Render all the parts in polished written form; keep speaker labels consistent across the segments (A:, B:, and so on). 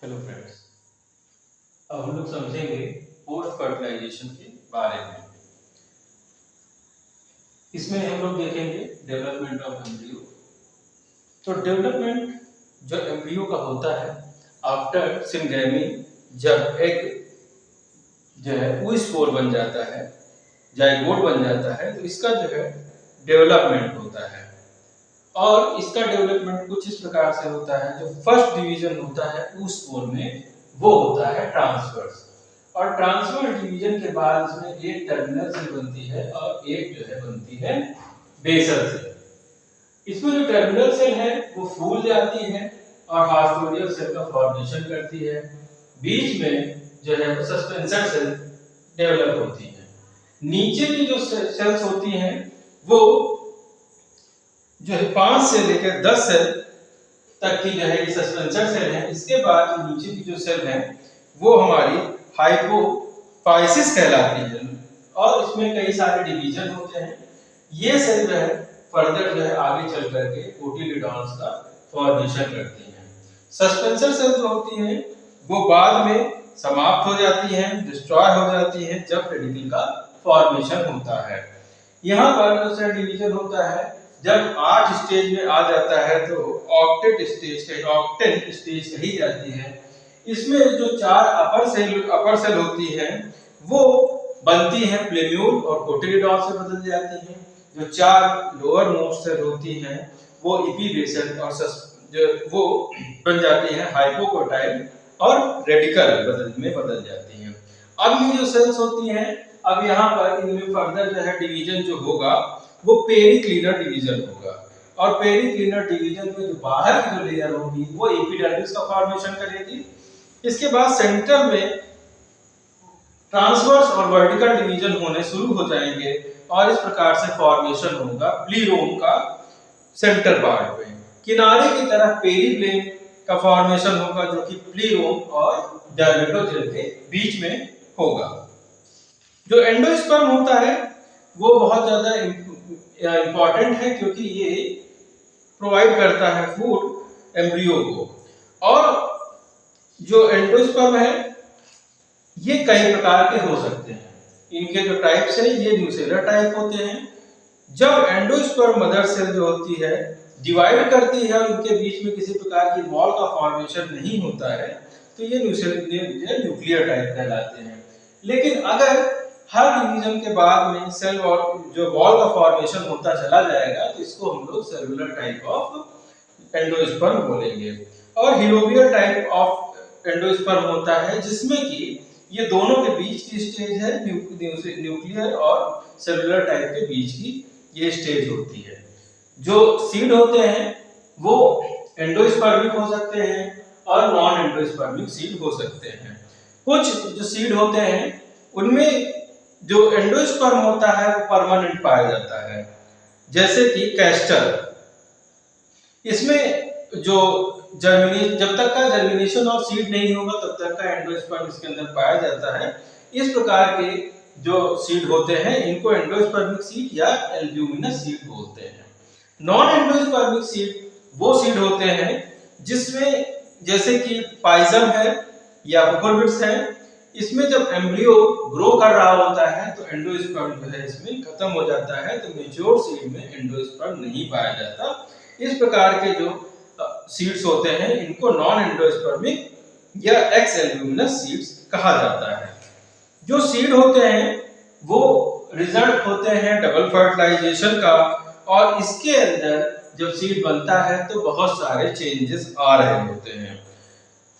A: Hello friends. अब हम लोग समझेंगे पोस्ट फर्टिलाइजेशन के बारे में। इसमें हम लोग देखेंगे डेवलपमेंट ऑफ एम्ब्रियो। तो डेवलपमेंट जो एम्ब्रियो का होता है आफ्टर सिंगेमी, जब एग जो है वो स्पोर बन जाता है, जाइगोट बन जाता है, तो इसका जो है डेवलपमेंट होता है। और इसका डेवलपमेंट कुछ इस प्रकार से होता है। जो फर्स्ट डिवीजन होता है उस स्पोर में वो होता है ट्रांसवर्स, और ट्रांसवर्स डिवीजन के बाद इसमें एक टर्मिनल सेल बनती है और एक जो है बनती है बेसल सेल। इसमें जो टर्मिनल सेल है वो फूल जाती है और हास्टोरियल सेल का फॉर्मेशन करती है। बीच में जो है वो सस्पेंसर सेल डेवलप होती है। नीचे की जो सेल्स होती हैं वो जो है 5 से लेकर 10 सेल तक की जो है ये सस्पेंसर सेल है। इसके बाद जो नीचे की जो सेल है वो हमारी हाइपोफाइसिस कहलाती है, और इसमें कई सारे डिवीजन होते हैं। ये सेल जो है फर्दर जो है आगे चल करके कोटिलिडॉन्स का फॉर्मेशन करती हैं। सस्पेंसर सेल जो होती हैं वो बाद में समाप्त हो जाती हैं, डिस्ट्रॉय हो जाती हैं जब रेडिकल का फॉर्मेशन होता है। यहाँ पर जो सेल डिवीजन होता है जब 8 स्टेज में आ जाता है तो ऑक्टेट स्टेज कही जाती है। इसमें जो 4 अपर सेल होती है वो बनती है प्लेम्यूल और कोटिलिडॉन से बदल जाती है। जो 4 लोअर मोस्ट सेल होती हैं वो इपीबेसल और जो वो बन जाती है हाइपोकोटाइल और रेडिकल बदल जाती हैं। अब ये जो सेल्स होती हैं, अब यहाँ पर इनमें फर्दर जो है डिवीजन जो होगा वो पेरिक्लिनर डिवीजन होगा, और पेरिक्लिनर डिवीजन में जो बाहर की जो लेयर होगी वो एपिडर्मिस का फॉर्मेशन करेगी। इसके बाद सेंटर में ट्रांसवर्स और वर्टिकल डिवीजन होने शुरू हो जाएंगे, और इस प्रकार से फॉर्मेशन होगा प्लीरोम का सेंटर पार्ट में। किनारे की तरफ पेरीप्लेन का फॉर्मेशन होगा जो कि प्लीरोम और डर्मेटोजेल के बीच में होगा। जो एंडोस्पर्म होता है वो बहुत ज्यादा इंपॉर्टेंट है, क्योंकि ये प्रोवाइड करता है फूड एम्ब्रियो को। और जो एंडोस्पर्म है ये कई प्रकार के हो सकते हैं। इनके जो टाइप्स हैं ये न्यूसेलर टाइप होते हैं। जब एंडोस्पर्म मदर सेल जो होती है डिवाइड करती है और इनके बीच में किसी प्रकार की वॉल का फॉर्मेशन नहीं होता है तो ये न्यूक्लियर टाइप कहलाते हैं। लेकिन अगर हर डिवीजन के बाद में सेल वॉल जो वॉल का फॉर्मेशन होता चला जाएगा तो इसको हम लोग सेलुलर टाइप ऑफ एंडोस्पर्म बोलेंगे। और हीलोबियल टाइप ऑफ एंडोस्पर्म होता है जिसमें कि ये दोनों के बीच की स्टेज है, न्यूक्लियर और सेलुलर टाइप के बीच की ये स्टेज होती है। जो सीड होते हैं वो एंडोस्पर्मिक हो सकते हैं और नॉन एंडोस्पर्मिक सीड हो सकते हैं। कुछ जो सीड होते हैं उनमें जो एंडोस्पर्म होता है वो परमानेंट पाया जाता है, जैसे कि कैस्टर। इसमें जो जब तक का जर्मिनेशन और सीड नहीं होगा तब तक का एंडोस्पर्म इसके अंदर पाया जाता है। इस प्रकार के जो सीड होते हैं इनको एंडोस्पर्मिक सीड या एल्ब्यूमिनस सीड बोलते हैं। नॉन एंडोस्पर्मिक सीड वो सीड होते हैं जिसमें जैसे कि पाइजम है या कुकुरबिट्स है। इसमें जब एम्ब्रियो ग्रो कर रहा होता है तो एंडोस्पर्म जो है इसमें खत्म हो जाता है, तो मैच्योर सीड में एंडोस्पर्म नहीं पाया जाता। इस प्रकार के जो सीड्स होते हैं इनको नॉन एंडोस्पर्मिक या एक्स एल्ब्यूमिनस सीड्स कहा जाता है। जो सीड होते हैं वो रिजल्ट होते हैं डबल फर्टिलाइजेशन का, और इसके अंदर जब सीड बनता है तो बहुत सारे चेंजेस आ रहे होते हैं,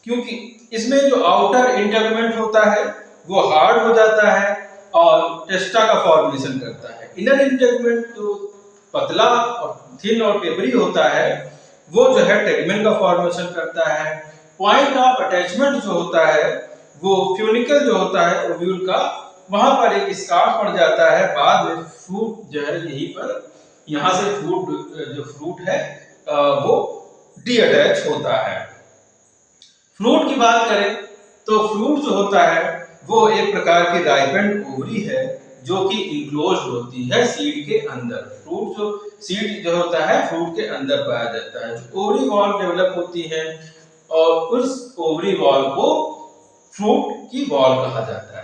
A: क्योंकि इसमें जो आउटर इंटेगमेंट होता है वो हार्ड हो जाता है और टेस्टा का फॉर्मेशन करता है। इनर इंटेगमेंट जो पतला और थिन और पेपरी होता है वो जो है टेगमेंट का फॉर्मेशन करता है। पॉइंट ऑफ अटैचमेंट जो होता है वो फ्यूनिकल जो होता है ओव्यूल का, वहां पर एक स्कार पड़ जाता है। बाद में फ्रूट जो है यहीं पर यहां से फ्रूट है वो डी अटैच होता है। फ्रूट की बात करें तो फ्रूट जो होता है वो एक प्रकार की राइपेंड ओवरी है जो कि इंक्लोज्ड होती है सीड के अंदर। फ्रूट सीड जो होता है फ्रूट के अंदर पाया जाता है। जो ओवरी वॉल डेवलप होती है और उस ओवरी वॉल को फ्रूट की वॉल कहा जाता है।